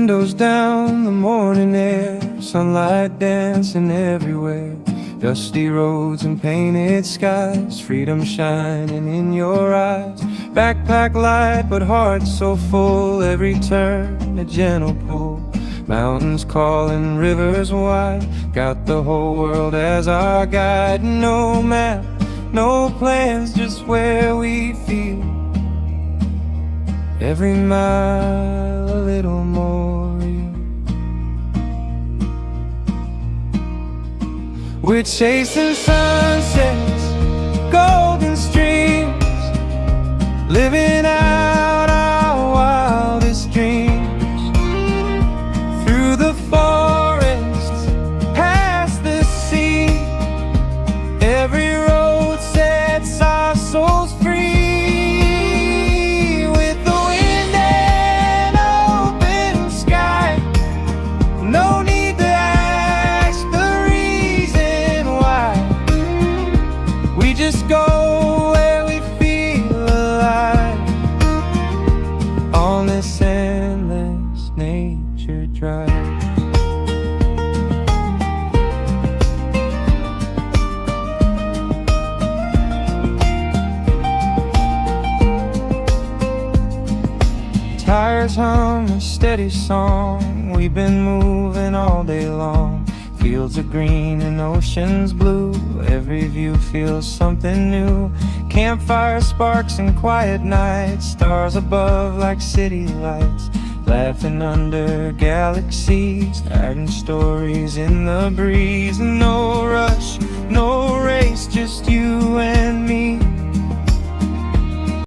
Windows down, the morning air, sunlight dancing everywhere. Dusty roads and painted skies, freedom shining in your eyes. Backpack light, but heart so full, every turn a gentle pull. Mountains calling, rivers wide, got the whole world as our guide. No map, no plans, just where we feel. Every mile a little more real. We're chasing sunsets, golden streams, living out our wildest dreams. Through the forests, past the sea, every road sets our souls free. No need to ask the reason why. We just go where we feel alive, on this endless nature drive. Tires hum a steady song, we've been moving all day long. Fields are green and oceans blue, every view feels something new. Campfire sparks and quiet nights, stars above like city lights. Laughing under galaxies, adding stories in the breeze. No rush,